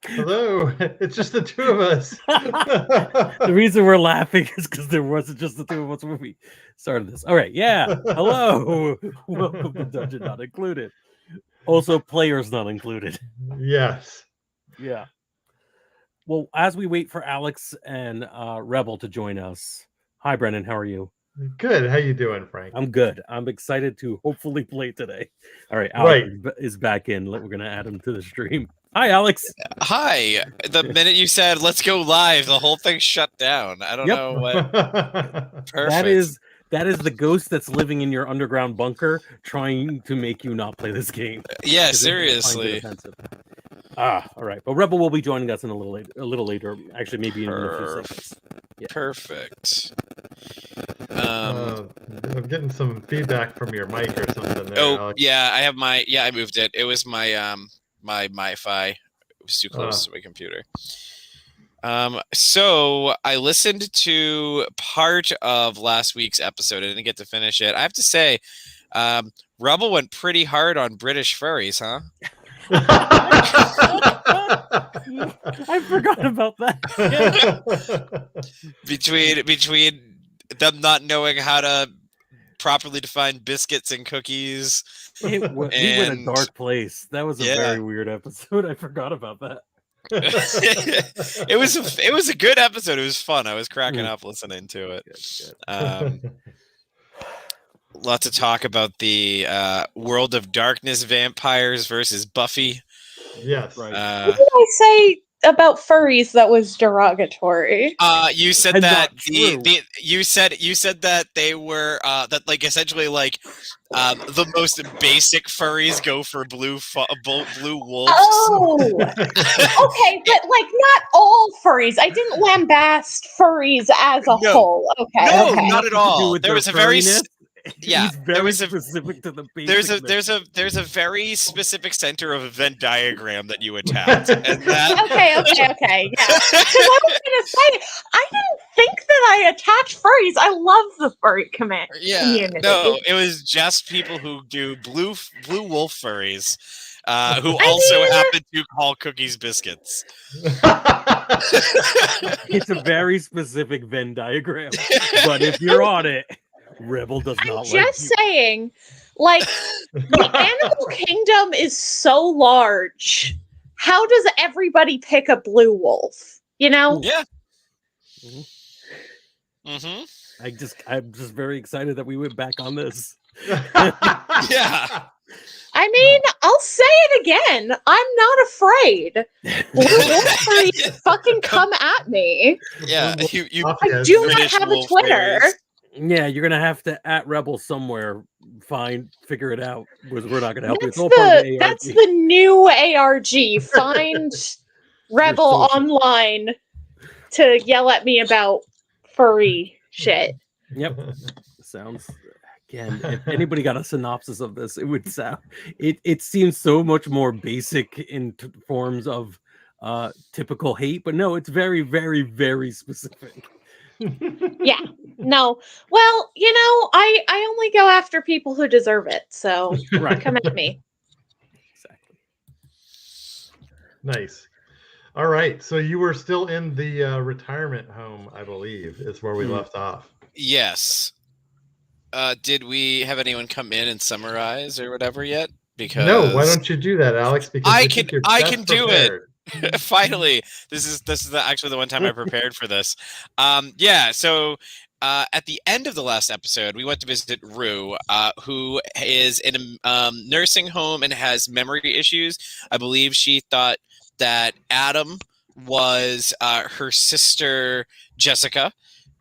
Hello, it's just the two of us. The reason we're laughing is because there wasn't just the two of us when we started this. All right, yeah. Hello, welcome to Dungeon Not Included. Also, players not included. Yes. Yeah. Well, as we wait for Alex and Rebel to join us, hi, Brennan. How are you? Good. How you doing, Frank? I'm good. I'm excited to hopefully play today. All right, Alex is back in. We're going to add him to the stream. Hi, Alex. Hi. The minute you said, let's go live, the whole thing shut down. I don't know what. Perfect. That is the ghost that's living in your underground bunker trying to make you not play this game. Yeah, seriously. All right. But Rebel will be joining us in a little later. Actually, maybe in a few seconds. Yeah. Perfect. I'm getting some feedback from your mic or something there, Oh, Alex. yeah, I have my I moved it. It was my my MiFi. It was too close to my computer. So I listened to part of last week's episode. I didn't get to finish it. I have to say, Rebel went pretty hard on British furries, huh? I forgot about that. Between them not knowing how to properly define biscuits and cookies. We went a dark place. That was a very weird episode. I forgot about that. It was a good episode. It was fun. I was cracking up listening to it. Good. Lots of talk about the World of Darkness vampires versus Buffy. Yes. Right. What did I say about furries that was derogatory? You said that you said that they were that like essentially like the most basic furries go for blue wolves. Oh, okay, but like not all furries. I didn't lambast furries as a whole. Okay, no, okay. not at all. There was a very Yeah, there was specific to the basic. There's a very specific center of a Venn diagram that you attacked. And that... Okay, yeah. Because I was gonna say I didn't think that I attacked furries. I love the furry community. No, it was just people who do blue wolf furries, who also happen to call cookies biscuits. It's a very specific Venn diagram, but if you're on it. Rebel does not like you. I'm just saying, like, the animal kingdom is so large. How does everybody pick a blue wolf? You know? Yeah. I'm just very excited that we went back on this. Yeah. I mean, I'll say it again. I'm not afraid. Blue wolf fucking come at me. Yeah. I do not have a Twitter. Yeah, you're gonna have to at Rebel somewhere figure it out. We're not gonna help you. That's the new ARG. Find Rebel online to yell at me about furry shit. Yep. Sounds again. If anybody got a synopsis of this, it would sound. It seems so much more basic in forms of typical hate, but no, it's very, very, very specific. Yeah. No. Well, you know, I only go after people who deserve it. So come at me. Exactly. Nice. All right. So you were still in the retirement home, I believe, is where we left off. Yes. Did we have anyone come in and summarize or whatever yet? Because no. Why don't you do that, Alex? Because I can do it. Finally, this is actually the one time I prepared for this. So at the end of the last episode, we went to visit Rue, who is in a nursing home and has memory issues. I believe she thought that Adam was her sister Jessica,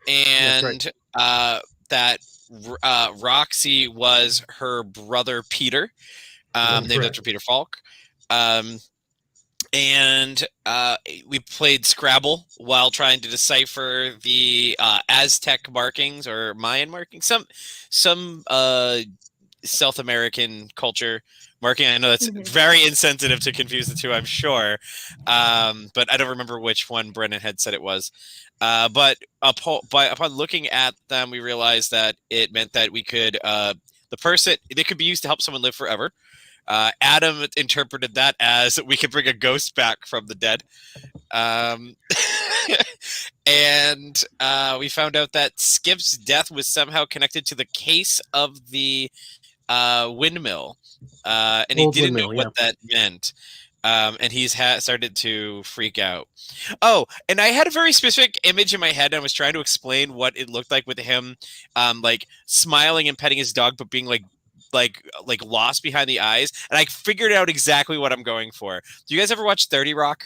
and that Roxy was her brother Peter, named after Peter Falk. And we played Scrabble while trying to decipher the Aztec markings or Mayan markings, some South American culture marking. I know that's very insensitive to confuse the two, I'm sure, but I don't remember which one Brennan had said it was. But upon looking at them, we realized that it meant that we could they could be used to help someone live forever. Adam interpreted that as we could bring a ghost back from the dead. And we found out that Skip's death was somehow connected to the case of the windmill. And he didn't know what that meant. And he's started to freak out. Oh, and I had a very specific image in my head. And I was trying to explain what it looked like with him, like smiling and petting his dog, but being like lost behind the eyes. And I figured out exactly what I'm going for. Do you guys ever watch 30 Rock?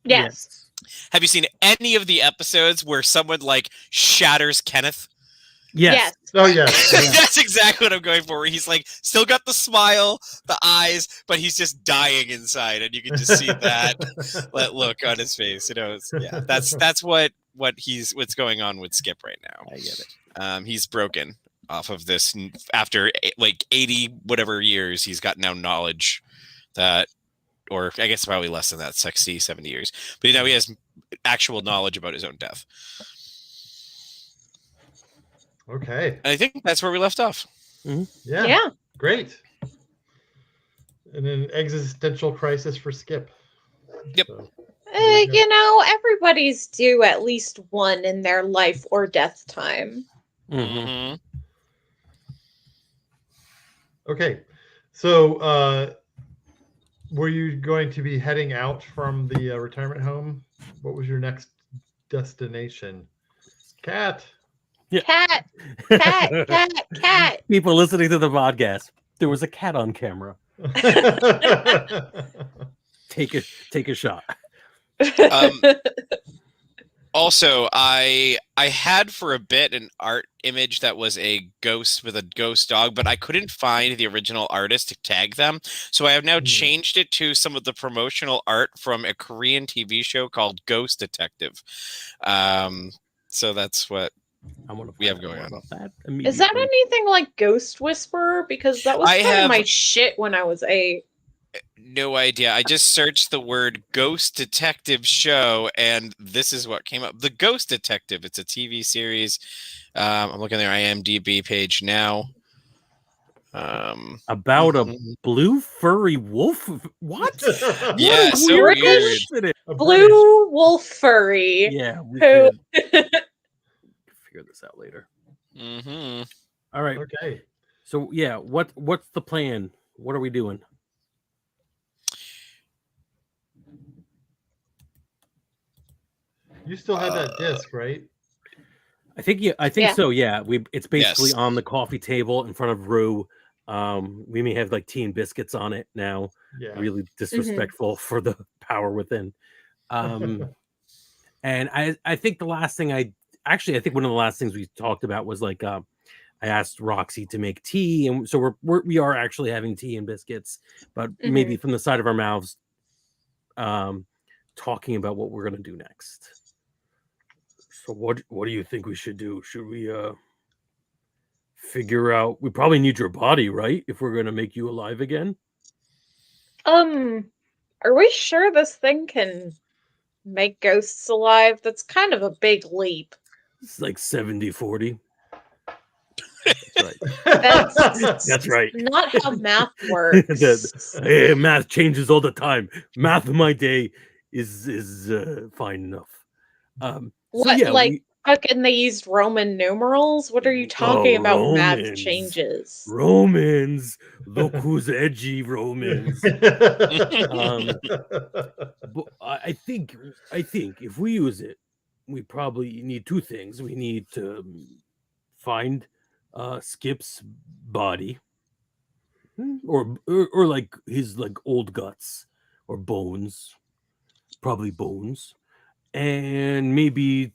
Yes. Have you seen any of the episodes where someone like shatters Kenneth? Yes. Oh, yes. That's exactly what I'm going for. Where he's like still got the smile, the eyes, but he's just dying inside, and you can just see that look on his face. You know, that's what's going on with Skip right now. I get it. He's broken off of this after like 80 whatever years. He's got now knowledge that, or I guess probably less than that, 60, 70 years. But now he has actual knowledge about his own death. Okay. And I think that's where we left off. Mm-hmm. Yeah. Great. And an existential crisis for Skip. Yep. So, You know, everybody's due at least one in their life or death time. Mm-hmm. okay. So, were you going to be heading out from the retirement home? What was your next destination? Cat. Yeah. Cat. People listening to the podcast, there was a cat on camera. Take a shot. Also, I had for a bit an art image that was a ghost with a ghost dog, but I couldn't find the original artist to tag them. So I have now changed it to some of the promotional art from a Korean TV show called Ghost Detective. So that's what we have going on. Is that anything like Ghost Whisperer? Because that was kind of my shit when I was 8. No idea. I just searched the word Ghost Detective show, and this is what came up. The Ghost Detective. It's a TV series. I'm looking at their IMDb page now. About a blue furry wolf? What? Yeah, so British weird. Blue wolf furry. Yeah, we Who? could figure this out later. Mm-hmm. All right. Okay. So yeah, what's the plan? What are we doing? You still have that disc, right? I think so. Yeah, it's basically on the coffee table in front of Rue. We may have like tea and biscuits on it now. Yeah. Really disrespectful for the power within. And I think the last thing I think one of the last things we talked about was like I asked Roxy to make tea, and so we are actually having tea and biscuits, but maybe from the side of our mouths, talking about what we're gonna do next. So what do you think we should do? Should we figure out? We probably need your body, right? If we're gonna make you alive again. Are we sure this thing can make ghosts alive? That's kind of a big leap. It's like 70-40. That's right. Not how math works. Hey, math changes all the time. Math in my day is fine enough. Fucking they used Roman numerals? What are you talking about? Romans. Math changes. Romans. Look who's edgy, Romans. But I think if we use it, we probably need two things. We need to find Skip's body, or like his like old guts or bones, probably bones. And maybe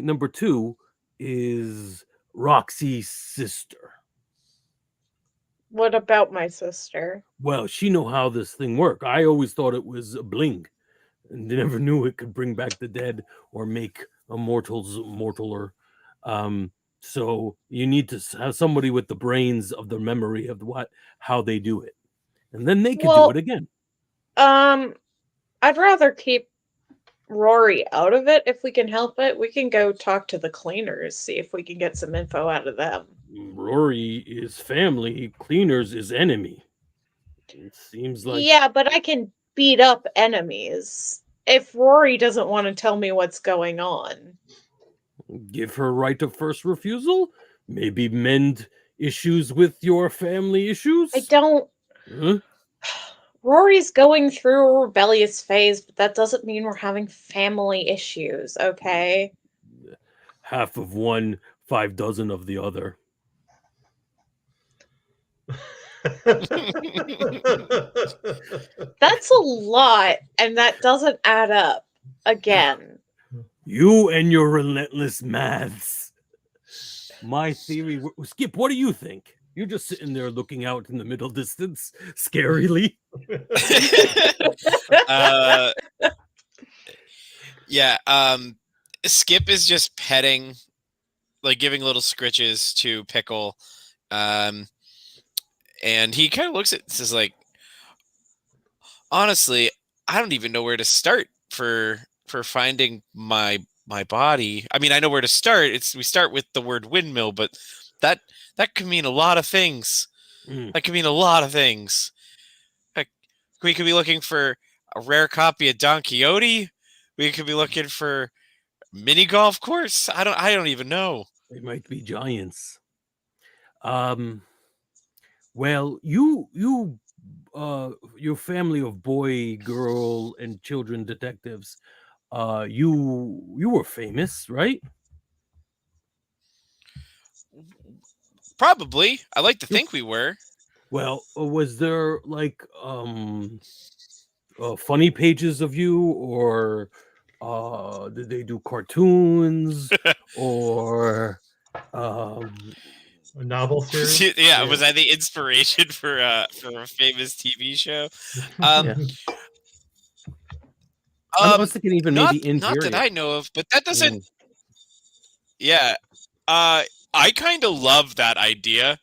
number two is Roxy's sister. What about my sister? Well, she know how this thing work. I always thought it was a bling, and never knew it could bring back the dead or make immortals mortaler. So you need to have somebody with the brains of the memory of how they do it, and then they can do Well, it again. I'd rather keep Rory out of it if we can help it. We can go talk to the cleaners, see if we can get some info out of them. Rory is family, cleaners is enemy. It seems like Yeah, but I can beat up enemies. If Rory doesn't want to tell me what's going on. give her right of first refusal. Maybe mend issues with your family issues. I don't. Huh? Rory's going through a rebellious phase, but that doesn't mean we're having family issues, okay? Half of one, 5 dozen of the other. That's a lot, and that doesn't add up again. You and your relentless maths. My theory, Skip, what do you think? You're just sitting there looking out in the middle distance, scarily. Yeah. Skip is just petting, like giving little scritches to Pickle. And he kind of looks at says like, honestly, I don't even know where to start for finding my body. I mean, I know where to start. We start with the word windmill, but that could mean a lot of things. That could mean a lot of things. Like, we could be looking for a rare copy of Don Quixote. We could be looking for mini golf course. I don't even know. They might be giants. Well, you your family of boy, girl, and children detectives, you were famous, right? Probably. I like to think we were. Well, was there like funny pages of you, or did they do cartoons or a novel series? Yeah, was I the inspiration for a famous TV show? Yeah. I was thinking even maybe not that I know of, but that doesn't. Yeah, I kind of love that idea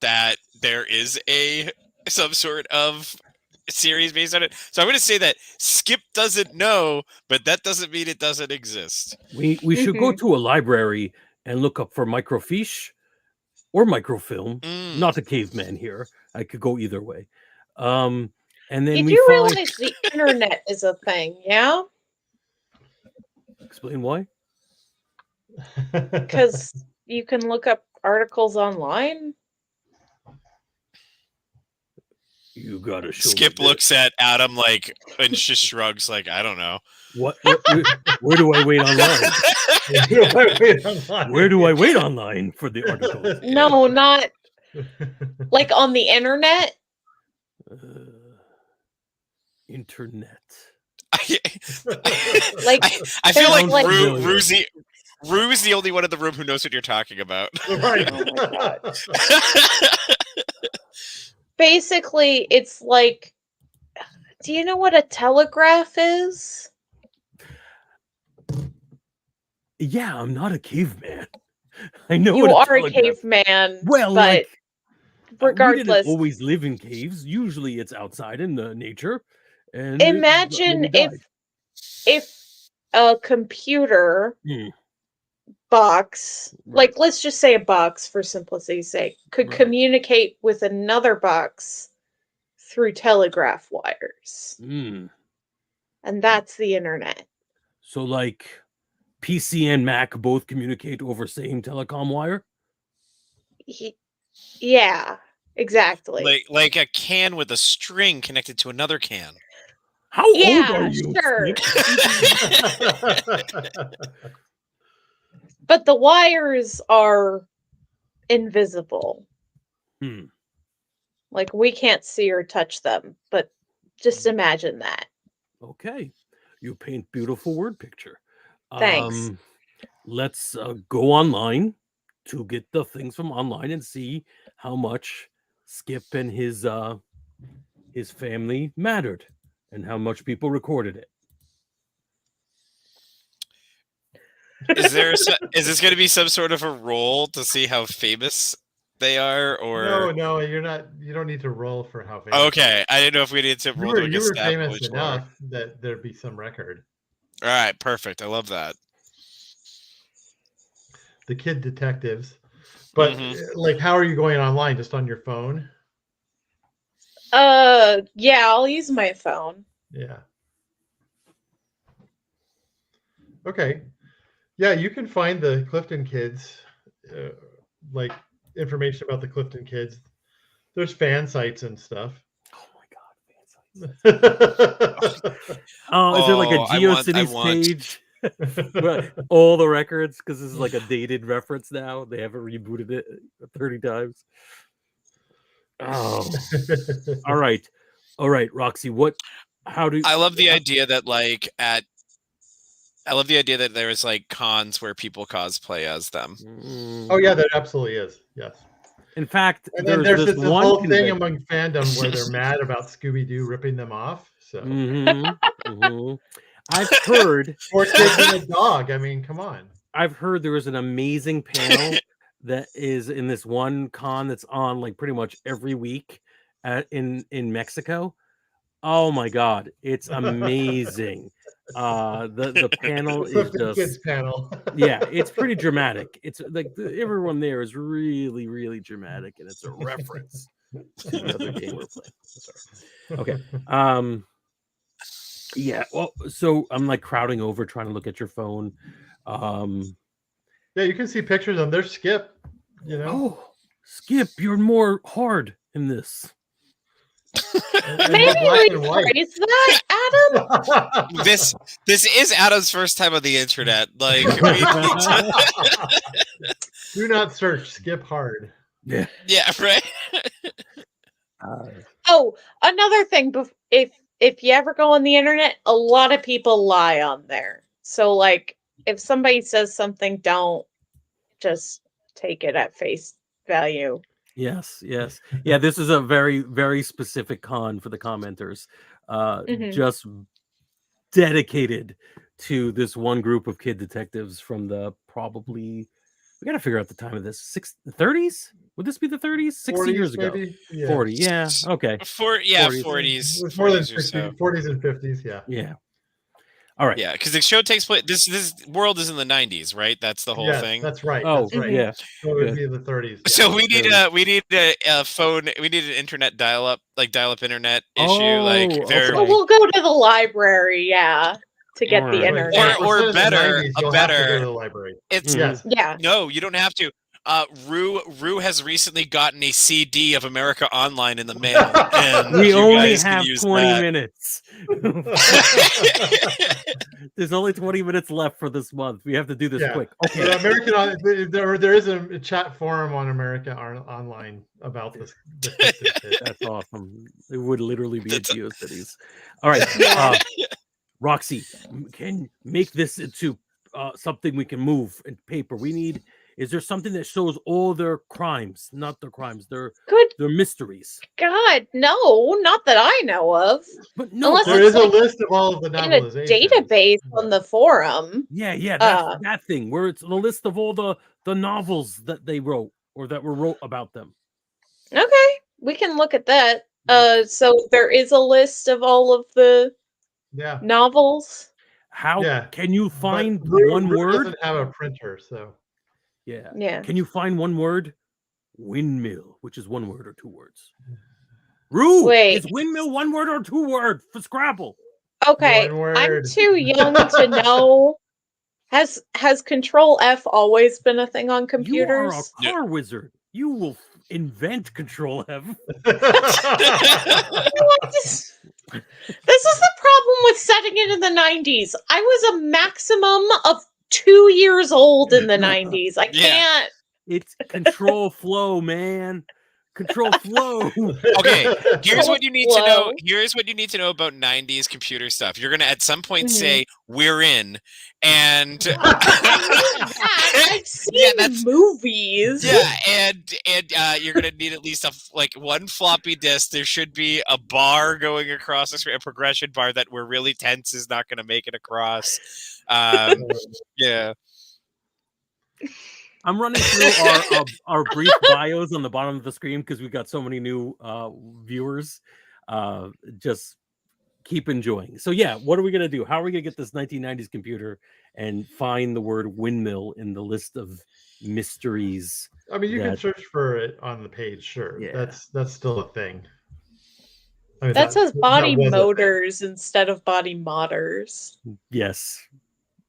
that there is some sort of series based on it. So I'm going to say that Skip doesn't know, but that doesn't mean it doesn't exist. We should go to a library and look up for microfiche or microfilm. Not a caveman here. I could go either way. And then you do realize the internet is a thing, yeah? Explain why? Because you can look up articles online. You gotta show Skip looks at Adam like and just shrugs like, I don't know. What where do I wait online? Where do I wait online for the articles? No, not like on the internet. Internet. Like I feel like like- Rue's the only one in the room who knows what you're talking about. Right. Oh my god. Basically, it's like, do you know what a telegraph is? Yeah, I'm not a caveman. I know You what are a telegraph- caveman, Well, but like, we regardless, didn't always live in caves. Usually, it's outside in the nature. And imagine if a computer box, like let's just say a box for simplicity's sake, could communicate with another box through telegraph wires. And that's the internet. So like PC and Mac both communicate over same telecom wire? Yeah, exactly. Like a can with a string connected to another can. How old are you? Sure. But the wires are invisible. Like we can't see or touch them, but just imagine that. Okay. You paint beautiful word picture. Thanks. Let's go online to get the things from online and see how much Skip and his family mattered, and how much people recorded it. Is this going to be some sort of a roll to see how famous they are, or No, you're not. You don't need to roll for how famous. okay? I didn't know if we needed to roll. You were famous enough that there'd be some record. All right, perfect. I love that. The kid detectives, but like, how are you going online? Just on your phone? Yeah, I'll use my phone. Yeah. Okay. Yeah, you can find the Clifton Kids, like information about the Clifton Kids. There's fan sites and stuff. Oh my God, fan sites! Is there like a GeoCities page? All the records, because this is like a dated reference now. They haven't rebooted it 30 times. Oh, all right, Roxy. I love the idea that I love the idea that there is like cons where people cosplay as them. Oh yeah, there absolutely is. Yes. In fact, and then there's this whole thing among fandom where they're mad about Scooby-Doo ripping them off. So I've heard 4 kids and a dog. I mean, come on. I've heard there was an amazing panel that is in this one con that's on like pretty much every week in Mexico. Oh my God, it's amazing. The panel is just kids panel. Yeah, it's pretty dramatic. It's like everyone there is really, really dramatic, and it's a reference to the other game we're playing. Sorry. Okay. Yeah. Well, so I'm like crowding over, trying to look at your phone. Yeah, you can see pictures of them. There's Skip. You know. Oh, Skip, you're more hard in this. Maybe rephrase that, Adam. This is Adam's first time on the internet. Like, do not search Skip hard. Yeah. Yeah. Right. Oh, another thing. If you ever go on the internet, a lot of people lie on there. So, like, if somebody says something, don't just take it at face value. Yes. Yeah, this is a very, very specific con for the commenters. Just dedicated to this one group of kid detectives from the we got to figure out the time of this. 30s? Would this be the 30s? 60 years ago. Yeah. 40. Yeah. Okay. 40s. It's more than 60, 40s and 50s. Yeah. Yeah. All right. Yeah, because the show takes place. This world is in the 90s, right? That's the whole thing. That's right. Oh, that's right. Yeah. So it would be in the 30s. Yeah. So we need a phone. We need an internet dial-up internet issue. We'll go to the library. Yeah. To get the internet, or better, you'll have to go to the library. It's No, you don't have to. Rue has recently gotten a CD of America Online in the mail, and we only have 20 minutes. There's only 20 minutes left for this month. We have to do this quick. Okay. There is a chat forum on America Online about this. That's awesome. It would literally be a GeoCities. All right. Roxy, can make this into something we can move in paper. Is there something that shows all their crimes? Not their crimes, their mysteries. God, no, not that I know of. But no, unless there is a list of all of the novelizations. In a database on the forum. Yeah, that's that thing where it's the list of all the novels that they wrote or that were wrote about them. Okay, we can look at that. So there is a list of all of the novels. How can you find one word? Doesn't have a printer, so. Yeah. Can you find one word? Windmill, which is one word or two words. Rue, is windmill one word or two word for Scrabble? Okay, I'm too young to know. Has Control F always been a thing on computers? You are a car wizard. You will invent Control F. This is the problem with setting it in the 90s. I was a maximum of 2 years old in the 90s. I can't. It's control flow, man. Control flow. Okay, here's what you need to know. Flow. Here's what you need to know about 90s computer stuff. You're gonna at some point Mhm. say, "We're in," and I've seen movies. yeah, and you're gonna need at least like one floppy disk. There should be a bar going across the screen, a progression bar that we're really tense is not gonna make it across. Yeah. I'm running through our brief bios on the bottom of the screen because we've got so many new viewers. Just keep enjoying. So yeah, what are we gonna do? How are we gonna get this 1990s computer and find the word windmill in the list of mysteries? I mean, you can that- search for it on the page. Sure, Yeah. that's still a thing. I mean, That says body was a thing. motors instead of body modders. Yes,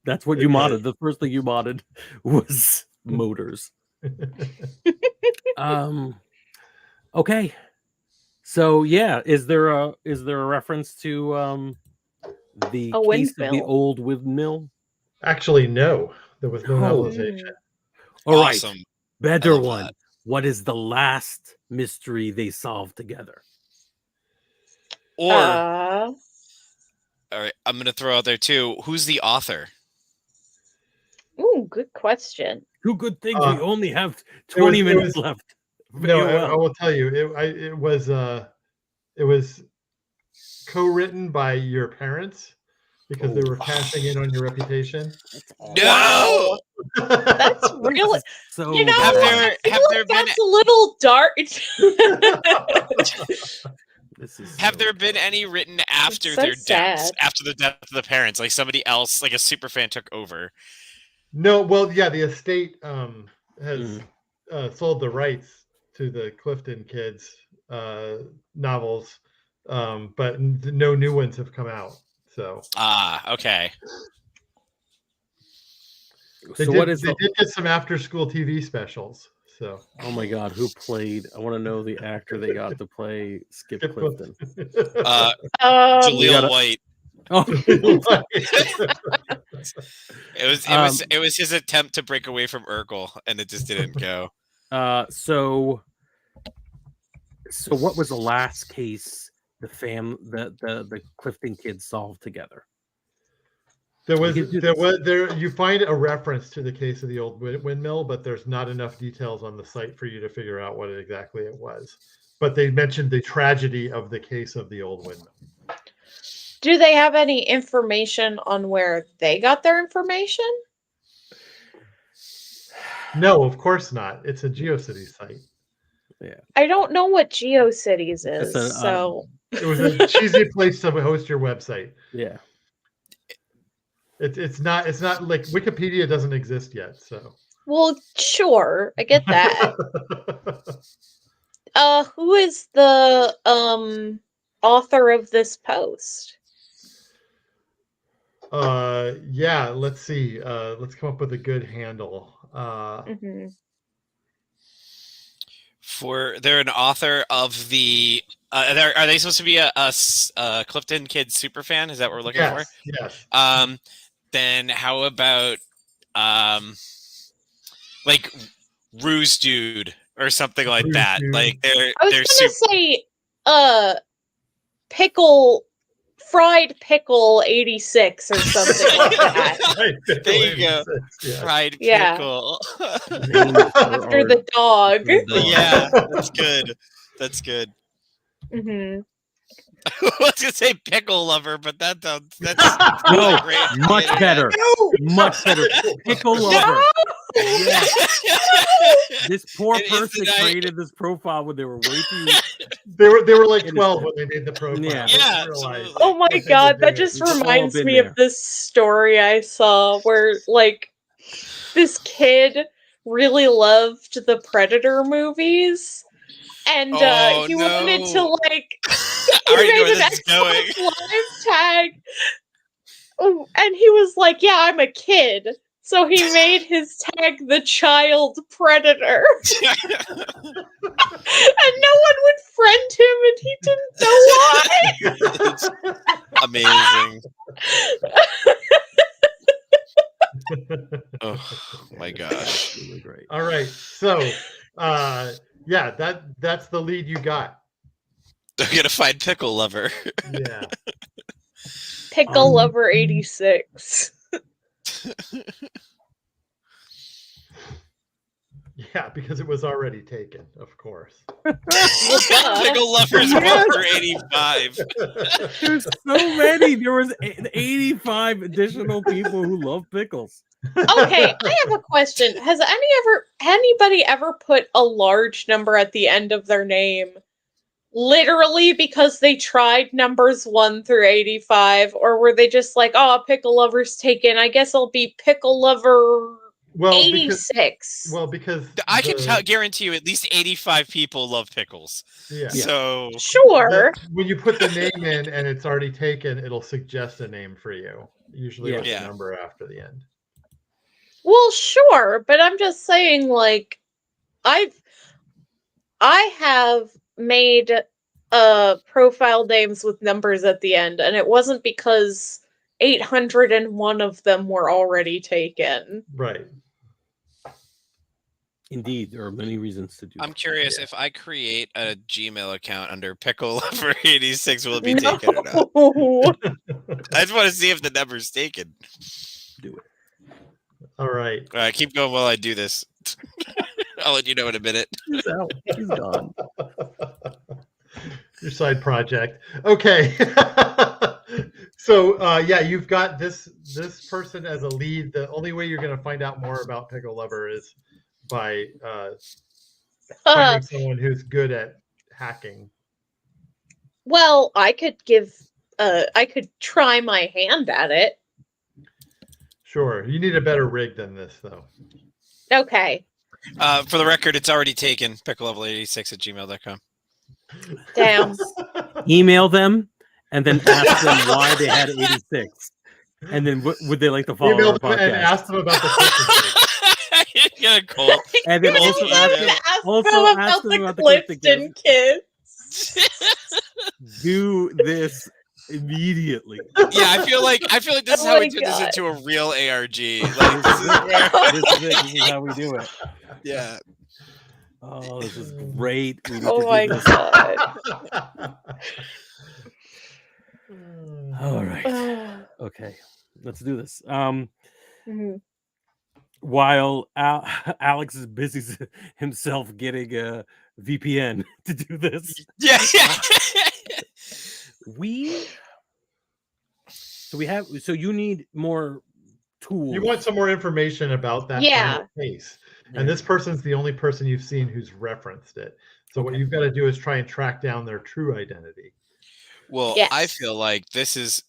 that's what It you does. modded. The first thing you modded was motors. Okay. So yeah, is there a reference to the A case of the windmill. old windmill? Actually, no, there was no No. novelization. All right, Awesome. better love one. that. What is the last mystery they solved together? Or Uh, all right, I'm gonna throw out there too. Who's the author? ooh, good question. Two good things. Uh, We only have 20 minutes left. No, I AOL. will tell you, it was co-written by your parents because they were cashing in on your reputation. No. That's really, So you know, Have I there- feel have like there been- that's a little dark. this is Have so there been any written after so their deaths, sad. after the death of the parents, like somebody else, like a super fan took over? No, well, yeah, the estate has Mhm. sold the rights to the Clifton Kids novels, but no new ones have come out. So Ah, okay. they So did, what is they the? did get some after-school TV specials. So Oh my God, who played? I want to know the actor they got to play Skip Skip Clifton. Uh, Um, Jaleel gotta- White. Oh, It was his attempt to break away from Urkel, and it just didn't go. so what was the last case the Clifton kids solved together? You find a reference to the case of the old windmill, but there's not enough details on the site for you to figure out what exactly it was. But they mentioned the tragedy of the case of the old windmill. do they have any information on where they got their information? No, of course not. It's a GeoCities site. I don't know what GeoCities is, It's so It was a cheesy place to host your website. Yeah. It's not like Wikipedia doesn't exist yet. So well, sure, I get that. Who is the author of this post? Yeah, let's see. Let's come up with a good handle. Mhm. They're an author of the. Are they supposed to be a Clifton Kids super fan? Is that what we're looking for? Yes. Then how about like Ruse Dude or something like Ruse that? Dude. Like I was they're gonna say fried pickle 86 or something like that. Right, There you go. 86, yeah. fried Yeah. pickle. After the dog. Yeah, that's good. That's good. Mhm. I was gonna say pickle lover, but that's No, great. much better. Much better. Pickle lover. Yeah. This poor It is person the guy- created this profile when they were way too. They were like Innocent. 12 when they made the profile. Yeah. They Yeah, realized absolutely. Oh my what they god, were that doing. just We've all reminds been me there. of this story I saw where like this kid really loved the Predator movies. And Oh, he wanted to no. like I he already know where made an this is going. Xbox Live tag. Oh, and he was like, yeah, I'm a kid. So he made his tag the child predator. And no one would friend him and he didn't know why. Amazing. Oh my gosh. Really great. All right. So Yeah, that's the lead you got. They're gonna find Pickle Lover. Yeah. Pickle Lover 86. Yeah, because it was already taken, of course. Pickle Lover's Yes. for 85. There's so many. There was 85 additional people who love pickles. Okay, I have a question. Has anybody ever put a large number at the end of their name literally because they tried numbers 1 through 85, or were they just like, oh, Pickle Lover's taken, I guess I'll be Pickle Lover 86? Because I can guarantee you at least 85 people love pickles. Yeah. So Sure. When you put the name in and it's already taken, it'll suggest a name for you. Usually with Yeah. a number after the end. Well, sure, but I'm just saying, like, I have made profile names with numbers at the end, and it wasn't because 801 of them were already taken. Right. Indeed, there are many reasons to do I'm that. curious if I create a Gmail account under Pickle Lover 86, will it be No. taken or not? I just want to see if the number's taken. Do it. All right. All right, keep going while I do this. I'll let you know in a minute. He's out. He's gone. Your side project. Okay. So yeah, you've got this person as a lead. The only way you're going to find out more about Pickle Lover is by finding someone who's good at hacking. Well, I could try my hand at it. Sure. You need a better rig than this, though. Okay. For the record, it's already taken. PickleLevel86@gmail.com. Damn. Email them and then ask them why they had 86. And then would they like to follow Email our them and podcast? ask them about the Clifton Yeah, cool. And then also ask them, ask them about the Clifton kids. Do this immediately. Yeah, I feel like this is Oh how we my turn this God. into a real ARG. Like, this is where, This is how we do it. yeah. Oh, this is great. We need Oh to my do this. God. All right. Okay. Let's do this. Mhm. While Alex is busy himself getting a VPN to do this, Yeah. so you need more tools. You want some more information about that kind of case. And this person's the only person you've seen who's referenced it. So what you've got to do is try and track down their true identity. Well, Yes. I feel like this is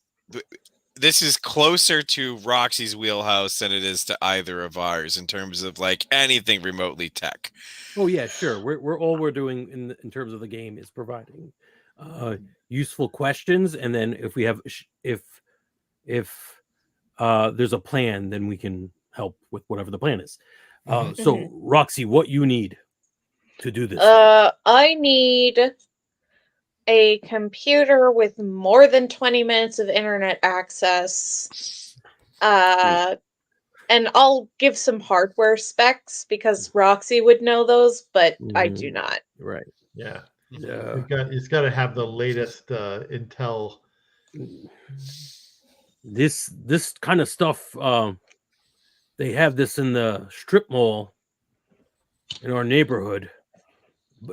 closer to Roxy's wheelhouse than it is to either of ours in terms of like anything remotely tech. Oh yeah, sure. We're doing in terms of the game is providing useful questions, and then if we have if there's a plan, then we can help with whatever the plan is. So Roxy, what you need to do this? I need a computer with more than 20 minutes of internet access. And I'll give some hardware specs because Roxy would know those, but I do not. Right. Yeah. Yeah. It's got to have the latest Intel. This kind of stuff. They have this in the strip mall in our neighborhood.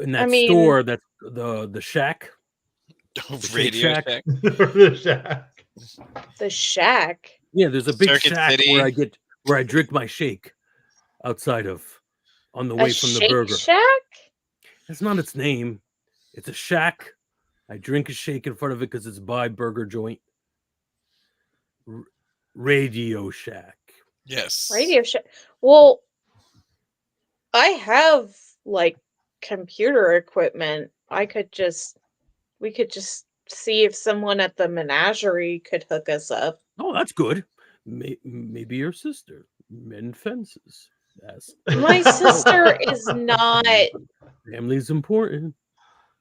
In that store, that's the Shack. Radio Shack. The Shack. The Shack. Yeah, there's a big Circuit shack City. where I drink my shake outside of on the way from the Shake burger. Shack? That's not its name. It's a shack. I drink a shake in front of it because it's by Burger Joint. Radio Shack. Yes. Radio Shack. Well, I have like computer equipment. We could just see if someone at the menagerie could hook us up. Oh, that's good. Maybe your sister. Mend fences. Yes. My sister is not. Family's important.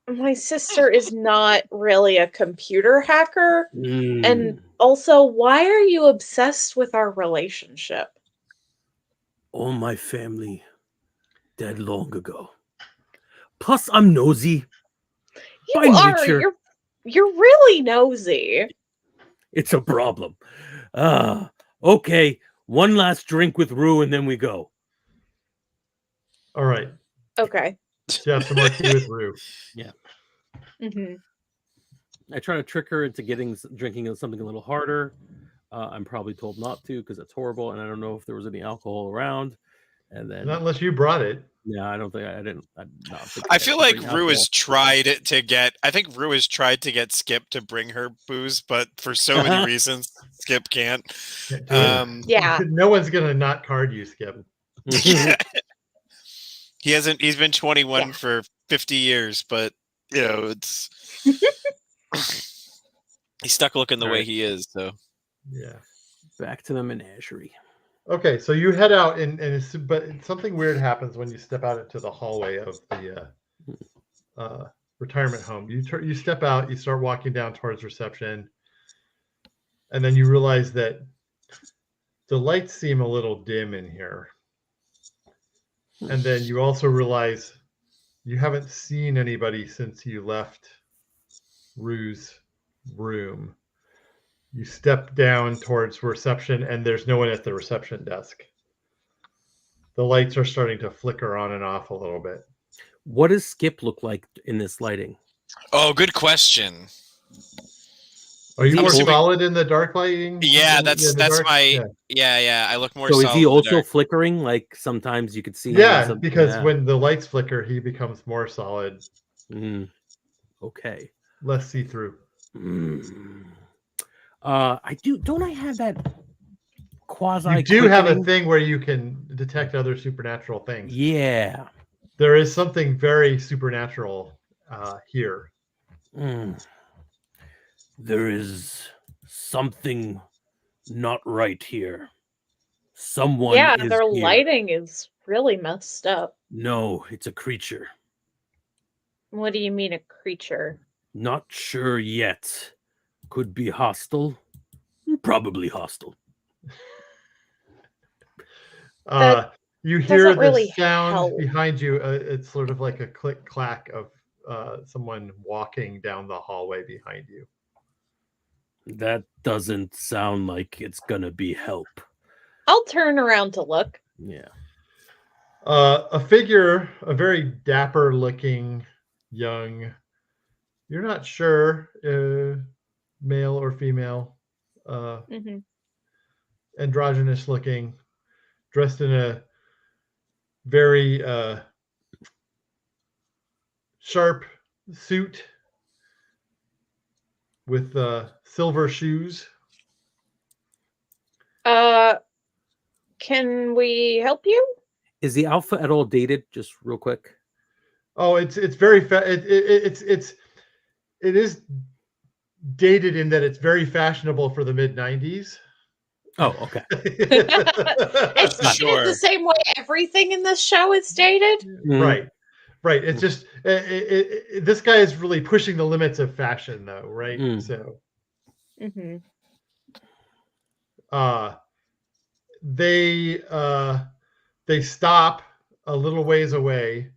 My sister is not really a computer hacker. Mm. And also, why are you obsessed with our relationship? All my family dead long ago. Plus, I'm nosy. You By are. nature. You're really nosy. It's a problem. Okay. One last drink with Rue, and then we go. All right. Okay. So you have some more tea with Rue. Mm-hmm. I try to trick her into drinking something a little harder. I'm probably told not to because that's horrible, and I don't know if there was any alcohol around. And then, Not unless you brought it. yeah, I don't think I didn't. Not think I feel like bring Rue has alcohol. tried to get. I think Rue has tried to get Skip to bring her booze, but for so many reasons, Skip can't. Can't do it. Yeah. No one's gonna not card you, Skip. He hasn't. He's been 21 Yeah. for 50 years, but you know it's. He's stuck looking the way Alright. he is. So Yeah. Back to the menagerie. Okay, so you head out, but something weird happens when you step out into the hallway of the retirement home. You step out, you start walking down towards reception, and then you realize that the lights seem a little dim in here. And then you also realize you haven't seen anybody since you left Rue's room. You step down towards reception, and there's no one at the reception desk. The lights are starting to flicker on and off a little bit. What does Skip look like in this lighting? oh, good question. Are you Is he more also- solid in the dark lighting? Yeah, In that's the dark? my Yeah. yeah. I look more. So is solid he in the also dark. flickering? Like sometimes you could see him. Yeah, something- because yeah. when the lights flicker, he becomes more solid, Okay. less see-through. Don't I have that quasi? You do have a quickening? thing where you can detect other supernatural things. Yeah. There is something very supernatural here. There is something not right here. Someone Yeah, is their here. lighting is really messed up. No, it's a creature. What do you mean a creature? Not sure yet. Could be hostile. Probably hostile. You hear doesn't the really sound help. behind you. It's sort of like a click clack of someone walking down the hallway behind you. That doesn't sound like it's gonna be help. I'll turn around to look. Yeah. A figure, a very dapper looking young, you're not sure, male or female, Mm-hmm. androgynous looking, dressed in a very sharp suit with silver shoes. Can we help you? Is the outfit at all dated? Just real quick. Oh, it's very it is dated in that it's very fashionable for the mid-90s. Oh, okay. It's Sure. the same way everything in this show is dated. Right. It's just this guy is really pushing the limits of fashion, though, right? So, Mm-hmm. they stop a little ways away.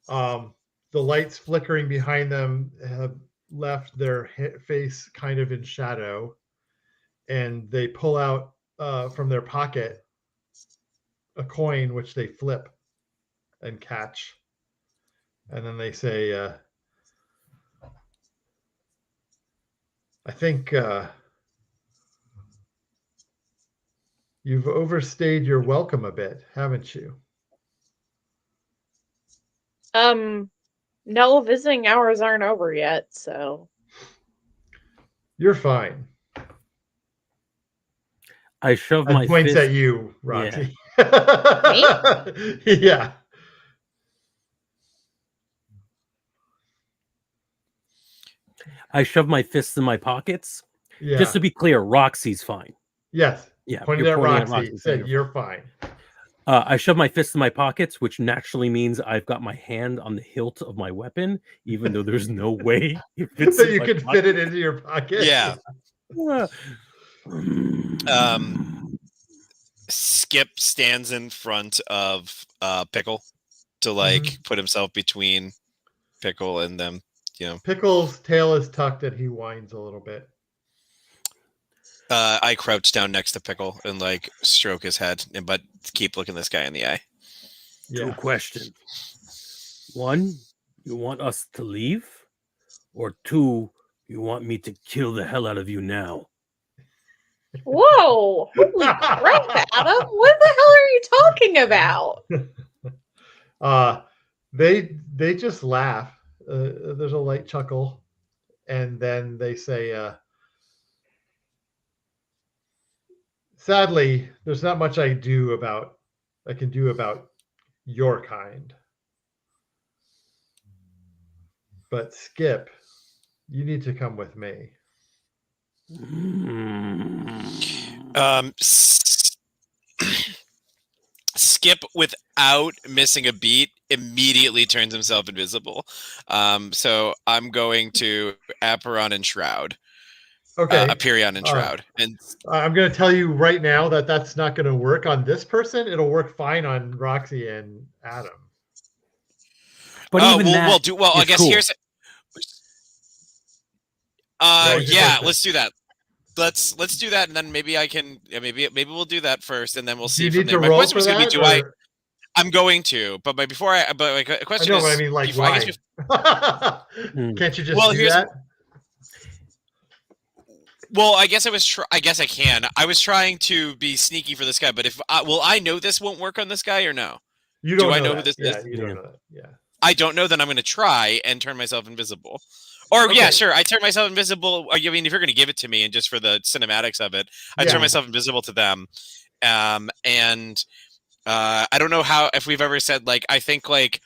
The lights flickering behind them have left their face kind of in shadow, and they pull out from their pocket a coin, which they flip and catch, and then they say, I think you've overstayed your welcome a bit, haven't you? No, visiting hours aren't over yet, so You're fine. I shove And my points fist. at you, Roxy. Me? Yeah. I shove my fists in my pockets. Yeah. Just to be clear, Roxy's fine. Yes. Yeah. Pointed you're at pointing Roxy. so Said you're fine. I shove my fists in my pockets, which naturally means I've got my hand on the hilt of my weapon, even though there's no way it fits So in you my can pocket. fit it into your pocket. Yeah. Skip stands in front of Pickle to put himself between Pickle and them. Pickle's tail is tucked and he whines a little bit. I crouch down next to Pickle and like stroke his head, but keep looking this guy in the eye. Two Yeah. questions. One, you want us to leave? Or two, you want me to kill the hell out of you now? Whoa! Holy crap, Adam! What the hell are you talking about? They just laugh. There's a light chuckle, and then they say, "Sadly, there's not much I can do about your kind. But Skip, you need to come with me." Skip, without missing a beat, immediately turns himself invisible. So I'm going to Aperon and Shroud. Okay. Aperion and Shroud. And I'm going to tell you right now that that's not going to work on this person. It'll work fine on Roxy and Adam. But even that I guess cool. here's. Yeah, let's do that. Let's do that, and then maybe I can. Maybe we'll do that first, and then we'll see. Do you from need there. to My roll question for was going to be: that? I'm going to, but my question is. I mean, like, before, why? Can't you just do that? Well, I guess I guess I can. I was trying to be sneaky for this guy, but if I know this won't work on this guy or no? You don't do I know that. who this yeah, is? You don't know that. Yeah. I don't know. Then I'm going to try and turn myself invisible. Or Okay. yeah, sure. I turn myself invisible. I mean, if you're going to give it to me, and just for the cinematics of it, I turn myself invisible to them. And I don't know if we've ever said like I think like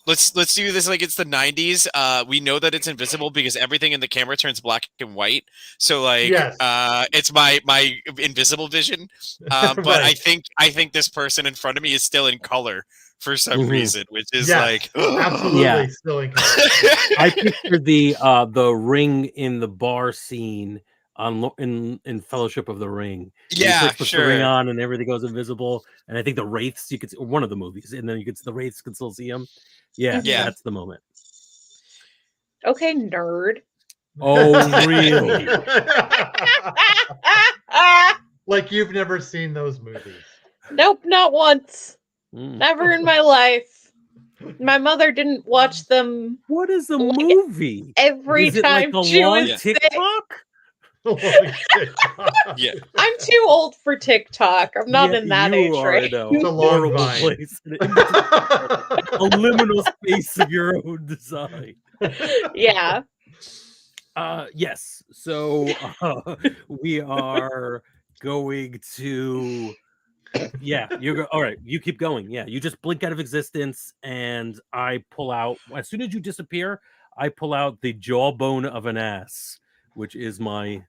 let's do this like it's the 90s. We know that it's invisible because everything in the camera turns black and white. So like it's my invisible vision. But Right. I think this person in front of me is still in color for some reason, which is like absolutely still in color. I picture the ring in the bar scene in Fellowship of the Ring. Yeah, he puts the ring on and everything goes invisible. And I think the wraiths one of the movies, and then the wraiths can still see him. Yeah, that's the moment. Okay, nerd. Oh, really? Like you've never seen those movies? Nope, not once. Never in my life. My mother didn't watch them. What is a movie? Every is it time like she long was TikTok? Yeah. I'm too old for TikTok. I'm not in that age range. It's a long place. A liminal space of your own design. Yeah. Yes. So we are going to. Yeah, all right. You keep going. Yeah, you just blink out of existence, and I pull out. As soon as you disappear, I pull out the jawbone of an ass, which is my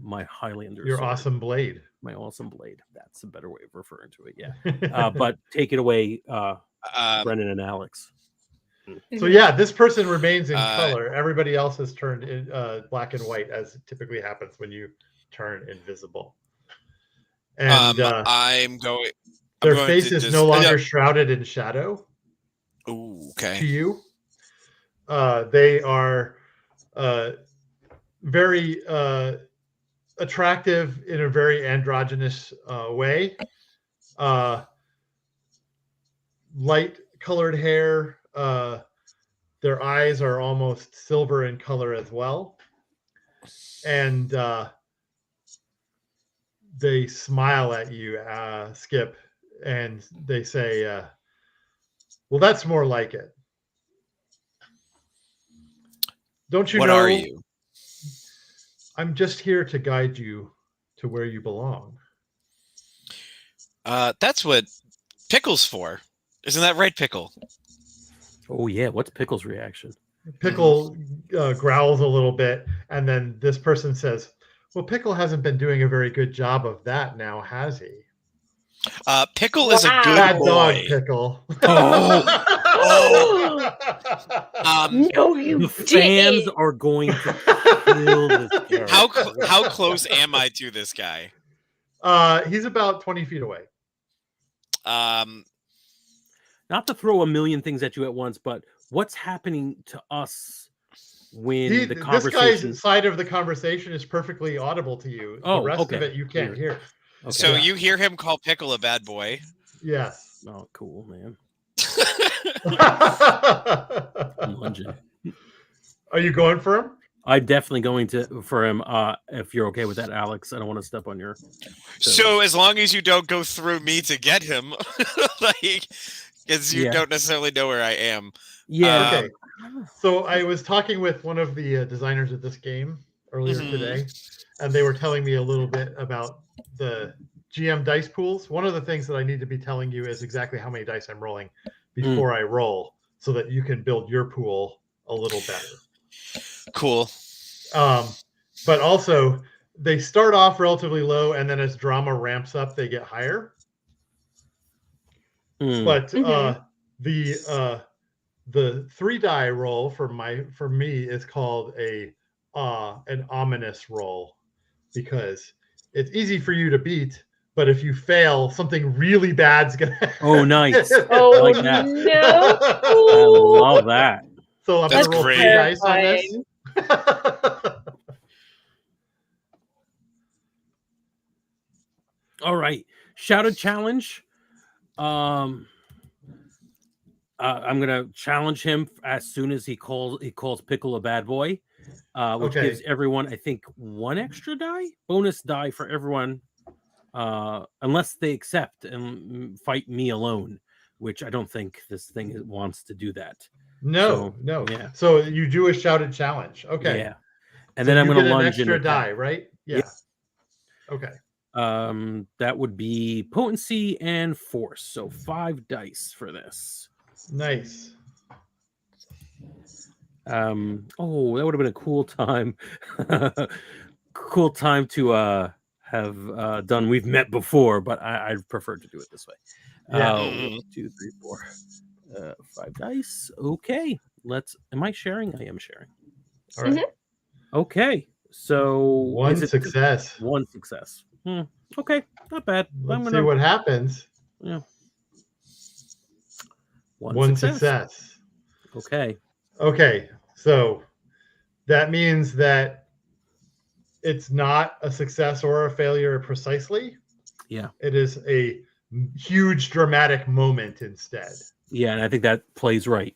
Highlander. Your sword. awesome blade. My awesome blade. That's a better way of referring to it. Yeah. But take it away, Brennan and Alex. So yeah, this person remains in color. Everybody else has turned in black and white, as typically happens when you turn invisible. And I'm going. Their face is no longer shrouded in shadow. Ooh, okay. To you, they are very attractive in a very androgynous way. Light colored hair. Their eyes are almost silver in color as well, and they smile at you, Skip, and they say, well, that's more like it. Don't you know? What are you? I'm just here to guide you to where you belong. That's what Pickle's for. Isn't that right, Pickle? Oh, yeah. What's Pickle's reaction? Pickle growls a little bit, and then this person says, well, Pickle hasn't been doing a very good job of that now, has he? Pickle is a good Bad boy. dog, Pickle. No, you The fans are going to kill this character. How close am I to this guy? He's about 20 feet away. Not to throw a million things at you at once, but what's happening to us when the This conversation? guy's side of the conversation is perfectly audible to you. The Oh, rest okay. of it you can't Weird. hear. Okay. So Yeah. you hear him call Pickle a bad boy. Yes. Oh, cool, man. Are I'm lunging. you going for him? I'm definitely going for him. If you're okay with that, Alex, I don't want to step on your toes. So as long as you don't go through me to get him, like, because you Yeah. don't necessarily know where I am. Yeah. Okay. So I was talking with one of the designers of this game earlier Mhm. today, and they were telling me a little bit about the GM dice pools. One of the things that I need to be telling you is exactly how many dice I'm rolling before I roll, so that you can build your pool a little better. Cool. But also, they start off relatively low, and then as drama ramps up, they get higher. Mm. But Mhm. the 3-die roll for me is called an ominous roll, because it's easy for you to beat, but if you fail, something really bad's gonna happen. Oh, nice. Oh, I like that. no. I love that. So I'm That's gonna roll 3 great. dice on this. All right. Shouted challenge. I'm gonna challenge him as soon as he calls Pickle a bad boy, which Okay. gives everyone, I think, 1 extra bonus die for everyone, unless they accept and fight me alone, which I don't think this thing wants to do that. No. Yeah. So you do a shouted challenge. Okay. Yeah. And So then I'm you gonna get an lunge extra and die, attack. right? Yeah. Yep. Okay. That would be potency and force, so 5 dice for this. Nice. Oh, that would have been a cool time. Cool time to have done. We've met before, but I'd prefer to do it this way. Yeah. 1, 2, 3, 4, 5 dice. Okay, am I sharing? I am sharing. All right. Okay, so One success. 1 success. Okay, not bad. Let's see what happens. Yeah. 1 success. Okay. Okay. So that means that it's not a success or a failure precisely. Yeah. It is a huge dramatic moment instead. Yeah, and I think that plays right.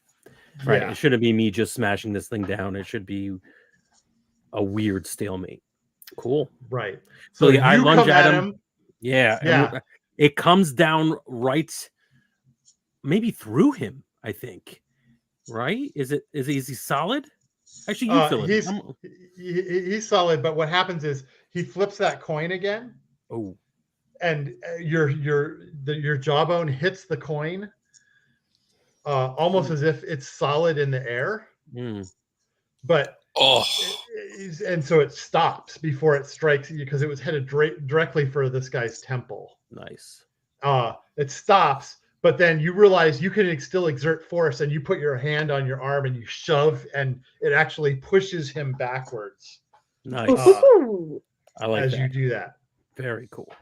Right. Yeah. It shouldn't be me just smashing this thing down. It should be a weird stalemate. Cool. Right. So you I lunge come at him. Yeah. Yeah. And it comes down right, maybe through him, I think. Right? Is he solid? Actually, you fill it. He's solid, but what happens is he flips that coin again. Oh. And your jawbone hits the coin, almost as if it's solid in the air. But and so it stops before it strikes you, because it was headed directly for this guy's temple. Nice. It stops, but then you realize you can still exert force, and you put your hand on your arm and you shove, and it actually pushes him backwards. Nice. I like as that. you do that. Very cool.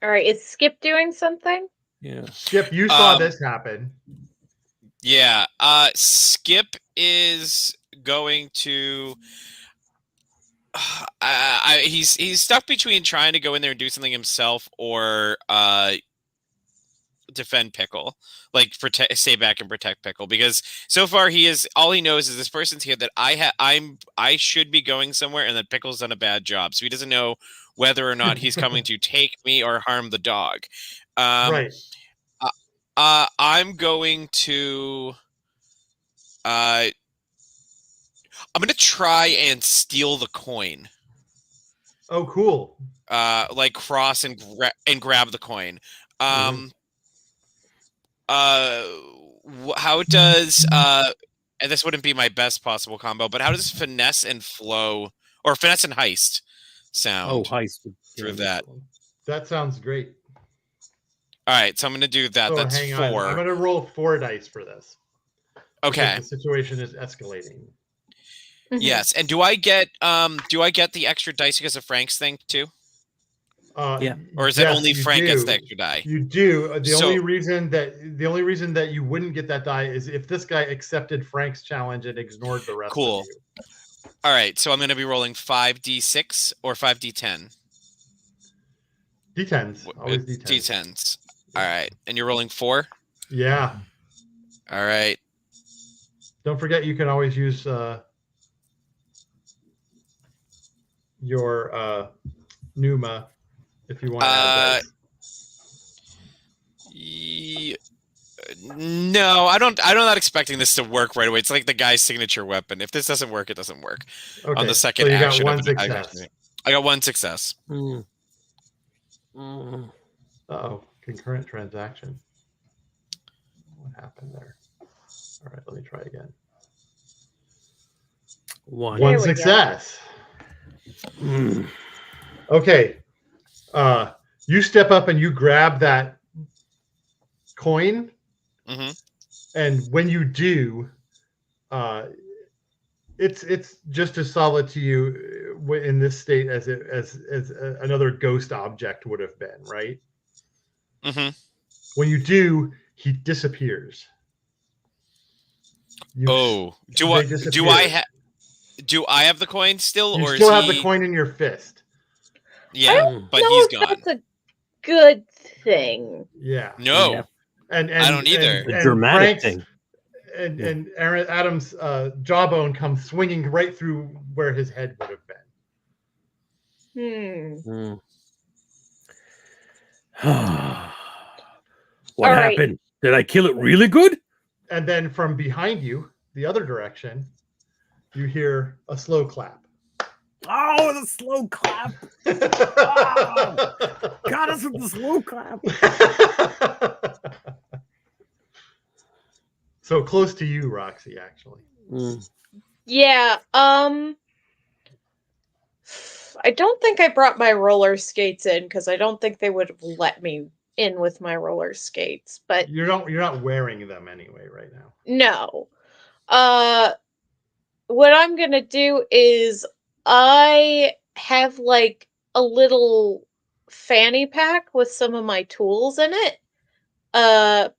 All right, is Skip doing something? Yeah. Skip, you saw this happen. Yeah. Skip is going to. He's stuck between trying to go in there and do something himself, or defend Pickle, like stay back and protect Pickle, because so far all he knows is this person's here, that I should be going somewhere, and that Pickle's done a bad job, so he doesn't know whether or not he's coming to take me or harm the dog. Right. I'm going to try and steal the coin. Oh, cool. Like cross and grab the coin. How does and this wouldn't be my best possible combo, but how does finesse and flow, or finesse and heist, sound? Oh, heist through that. That sounds great. All right, so I'm going to do that. So That's hang 4. on. I'm going to roll 4 dice for this. Okay. The situation is escalating. Yes, and do I get the extra dice because of Frank's thing too? Yeah. Or is it yes, only you Frank gets do. the extra die? You do. The So- only reason that you wouldn't get that die is if this guy accepted Frank's challenge and ignored the rest Cool. of you. All right, so I'm going to be rolling 5d6 or 5d10. D10s, always D10s. D10s. All right, and you're rolling 4. Yeah. All right. Don't forget, you can always use your Numa if you want to add dice. No, I don't. I'm not expecting this to work right away. It's like the guy's signature weapon. If this doesn't work, it doesn't work. Okay. On the second so you action, got one of an success. action. I got 1 success. Uh-oh, concurrent transaction. What happened there? All right, let me try again. One There we go. success. Mm. Okay. You step up and you grab that coin, Mm-hmm. and when you do, it's just as solid to you in this state as another ghost object would have been, right? Mm-hmm. When you do, he disappears. Do I have the coin still, You or still is have he... the coin in your fist. Yeah, but No, he's if gone. that's a good thing. Yeah. No, Yeah. And I don't either. The dramatic Frank's, thing. And Aaron Adams' jawbone comes swinging right through where his head would have been. What All right. happened? Did I kill it really good? And then from behind you, the other direction, you hear a slow clap. Oh, the slow clap. Got us with the slow clap. So close to you, Roxy, actually. Yeah, I don't think I brought my roller skates in because I don't think they would have let me in with my roller skates, but You're not wearing them anyway right now. no. What I'm gonna do is I have like a little fanny pack with some of my tools in it. And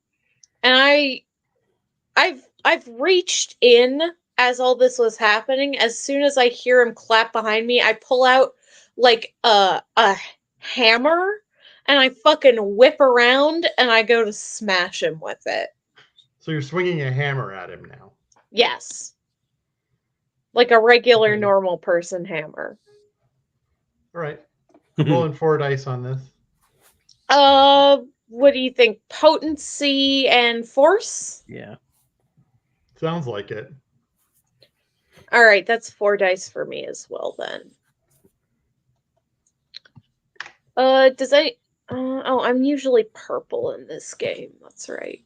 I've reached in as all this was happening. As soon as I hear him clap behind me, I pull out like a hammer and I fucking whip around and I go to smash him with it. So you're swinging a hammer at him now. Yes. Like a regular normal person hammer. All right. Rolling 4 dice on this. What do you think? Potency and force? Yeah. Sounds like it. All right, that's 4 dice for me as well then. Does I oh, I'm usually purple in this game. That's right.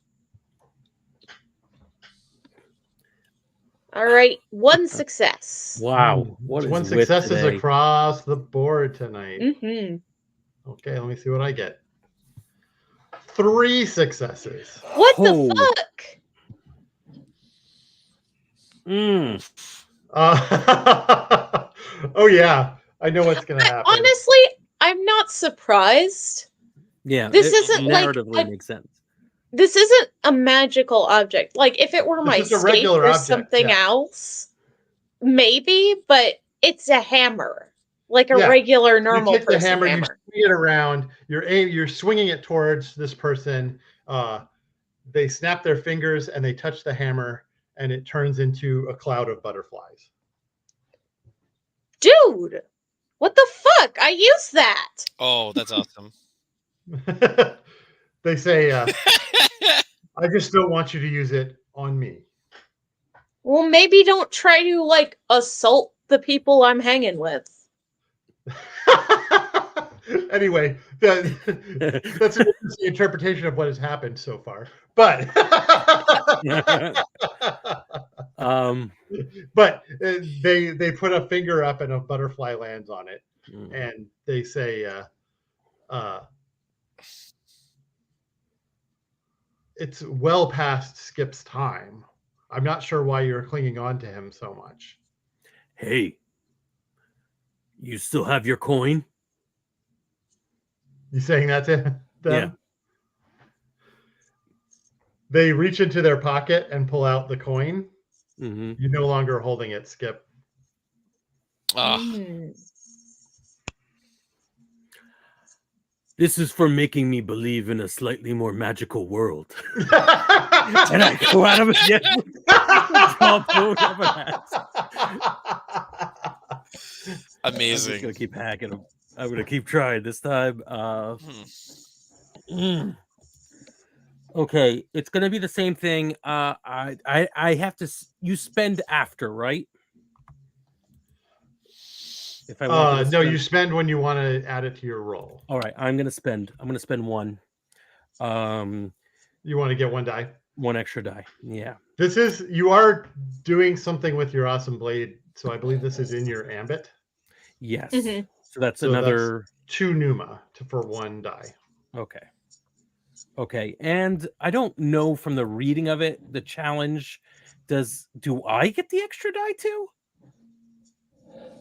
All right, 1 success. Wow. What is One with successes today? across the board tonight. Mm-hmm. Okay, let me see what I get. 3 successes. What Oh. the fuck? Oh yeah, I know what's gonna happen. Honestly, I'm not surprised. Yeah. This it isn't like narratively makes sense. this isn't a magical object. Like if it were my This is a skate regular or object, something yeah. else, maybe, but it's a hammer. Like a Yeah. regular normal you take the person hammer, hammer. you swing it around. You're swinging it towards this person. They snap their fingers and they touch the hammer, and it turns into a cloud of butterflies. Dude, what the fuck? I used that. Oh, that's awesome. They say, "I just don't want you to use it on me." Well, maybe don't try to like assault the people I'm hanging with. Anyway, that's an interesting interpretation of what has happened so far. But but they put a finger up and a butterfly lands on it, and they say, "It's well past Skip's time. I'm not sure why you're clinging on to him so much." Hey, you still have your coin? You saying that to them? Yeah. They reach into their pocket and pull out the coin. Mm-hmm. You're no longer holding it, Skip. Mm. This is for making me believe in a slightly more magical world. And I go out of it again. I'm just Amazing. gonna keep hacking them. I'm gonna keep trying this time. Okay, it's gonna be the same thing. I have to. You spend after, right? If I want to no, you spend when you want to add it to your roll. All right, I'm gonna spend 1. You want to get 1 die. 1 extra die. Yeah. You are doing something with your awesome blade, so I believe this is in your ambit. Yes. Mhm. So that's another 2 Numa for 1 die. Okay. And I don't know from the reading of it, the challenge do I get the extra die too?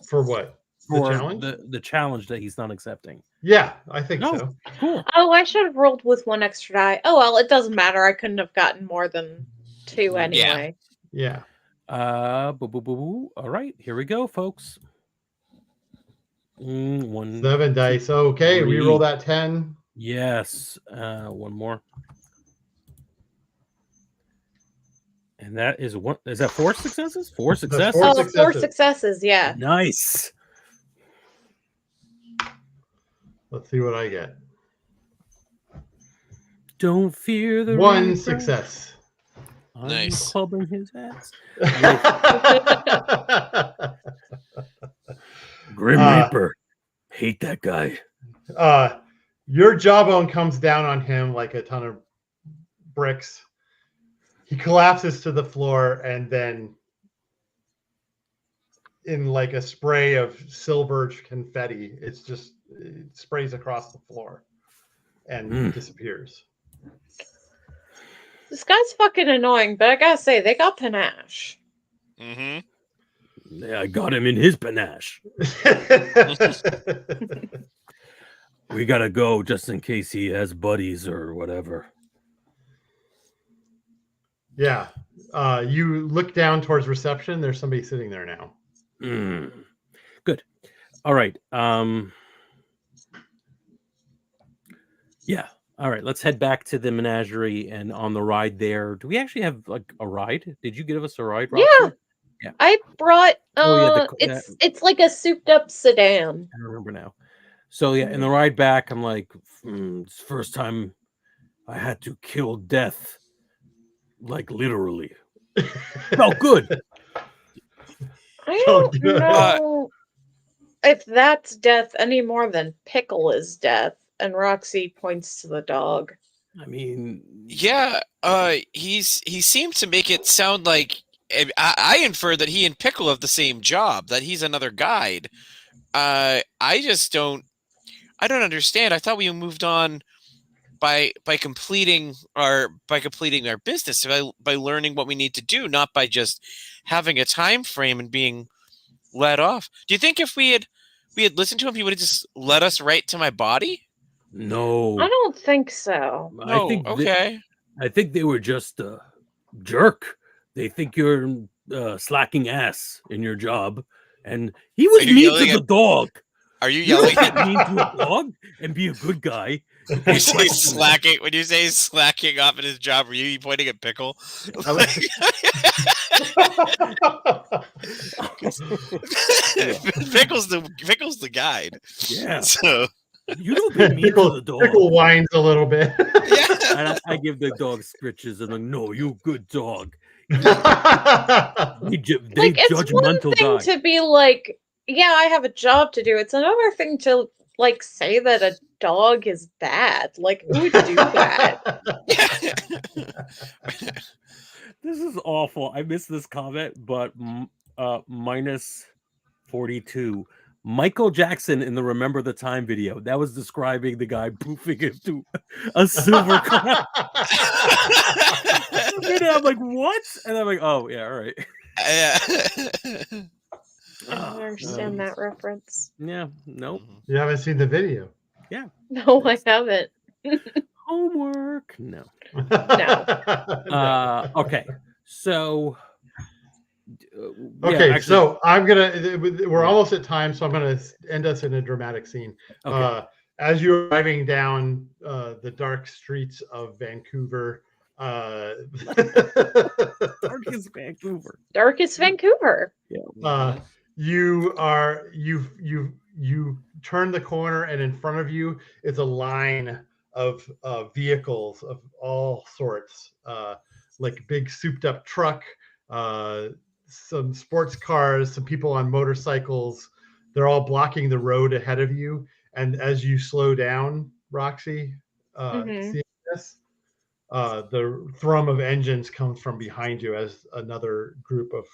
For what? For challenge? The challenge that he's not accepting. Yeah, I think so. Cool. Oh, I should have rolled with 1 extra die. Oh well, it doesn't matter. I couldn't have gotten more than 2 anyway. Yeah. All right, here we go, folks. 1 7 dice. Okay, 3. reroll that 10. Yes. 1 more. And that is what is that 4 successes? 4 successes. Four Oh, successes. 4 successes, yeah. Nice. Let's see what I get. Don't fear the 1 Reaper. success. I'm Nice. clubbing his ass. Grim Reaper. Hate that guy. Your jawbone comes down on him like a ton of bricks. He collapses to the floor, and then in like a spray of silver confetti, it sprays across the floor and disappears. This guy's fucking annoying, but I gotta say, they got panache. Mm-hmm. Yeah, I got him in his panache. We gotta go just in case he has buddies or whatever. Yeah. You look down towards reception. There's somebody sitting there now. Good. All right. Yeah. All right. Let's head back to the menagerie, and on the ride there, do we actually have like a ride? Did you give us a ride, Roxy? Yeah. I brought Oh, yeah, it's like a souped up sedan. I remember now. So yeah, in the ride back, I'm like, it's the first time I had to kill death, like literally. Felt good. I don't know if that's death any more than Pickle is death. And Roxy points to the dog. I mean, yeah, he seemed to make it sound like I inferred that he and Pickle have the same job, that he's another guide. I don't understand. I thought we moved on by completing our business, by learning what we need to do, not by just having a time frame and being let off. Do you think if we had listened to him, he would have just led us right to my body? No, I don't think so. I think they were just a jerk. They think you're slacking ass in your job, and he was mean to the dog. Are you yelling at mean to a dog and be a good guy? When you say slacking off in his job, were you pointing at Pickle? Pickle's the guide. Yeah. So you don't be mean to the dog. Pickle whines a little bit. And I give the dog scritches and like, no, you good dog. They It's judgmental one thing guy. to be like, yeah, I have a job to do. It's another thing to like say that a dog is bad. Like, who would do that? This is awful. I missed this comment, but minus 42. Michael Jackson in the Remember the Time video, that was describing the guy poofing into a silver crown. And I'm like, what? And I'm like, oh, yeah, all right. I don't understand that reference. Yeah, nope. You haven't seen the video. Yeah. No, I haven't. Homework. No. No. Okay. So. Okay, actually, so we're Yeah. almost at time, so I'm gonna end us in a dramatic scene. Okay. As you're driving down the dark streets of Vancouver, Darkest Vancouver. Darkest Vancouver. you turn the corner, and in front of you is a line of vehicles of all sorts, like big souped up truck, some sports cars, some people on motorcycles. They're all blocking the road ahead of you. And as you slow down, Roxy, seeing this, the thrum of engines comes from behind you as another group of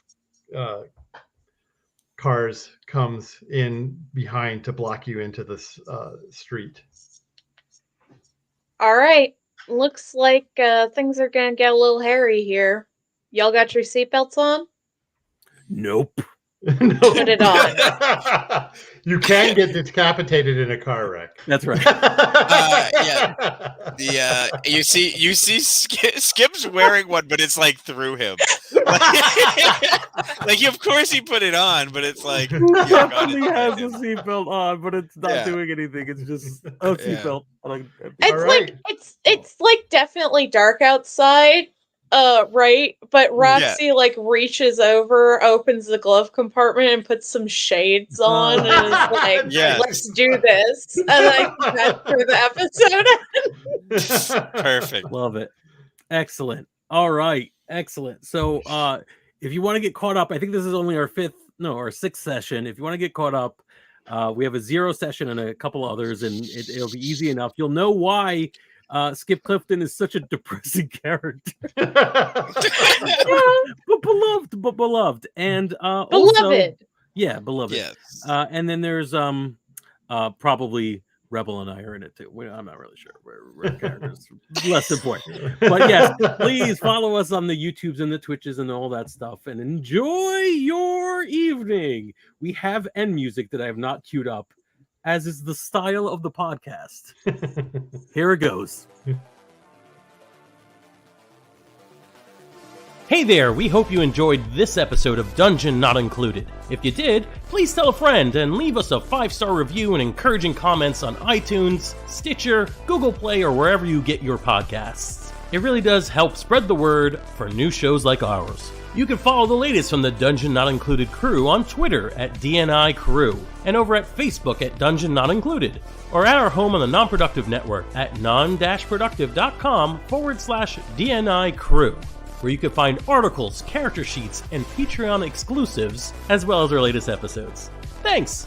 cars comes in behind to block you into this street. All right. Looks like things are going to get a little hairy here. Y'all got your seatbelts on? Nope. No. Put it on. You can get decapitated in a car wreck. That's right. Yeah. You see Skip's wearing one, but it's like through him. Like of course he put it on, but it's like He definitely has a seatbelt on, but it's not doing anything. It's just a seatbelt. It's like definitely dark outside. Right, but Roxy like reaches over, opens the glove compartment, and puts some shades on, and is like, "Let's do this." And that's for the episode. Perfect. Love it. Excellent. All right. Excellent. So, if you want to get caught up, I think this is only our sixth session. If you want to get caught up, we have a 0 session and a couple others, and it'll be easy enough. You'll know why. Skip Clifton is such a depressing character, but beloved, and also, beloved. Yeah, beloved. Yes. And then there's probably Rebel and I are in it too. I'm not really sure. We're characters less important, but yes, please follow us on the YouTubes and the Twitches and all that stuff, and enjoy your evening. We have end music that I have not queued up, as is the style of the podcast. Here it goes. Hey there, we hope you enjoyed this episode of Dungeon Not Included. If you did, please tell a friend and leave us a 5-star review and encouraging comments on iTunes, Stitcher, Google Play, or wherever you get your podcasts. It really does help spread the word for new shows like ours. You can follow the latest from the Dungeon Not Included crew on Twitter at DNI Crew, and over at Facebook at Dungeon Not Included, or at our home on the Non-Productive Network at non-productive.com/DNI Crew, where you can find articles, character sheets, and Patreon exclusives, as well as our latest episodes. Thanks!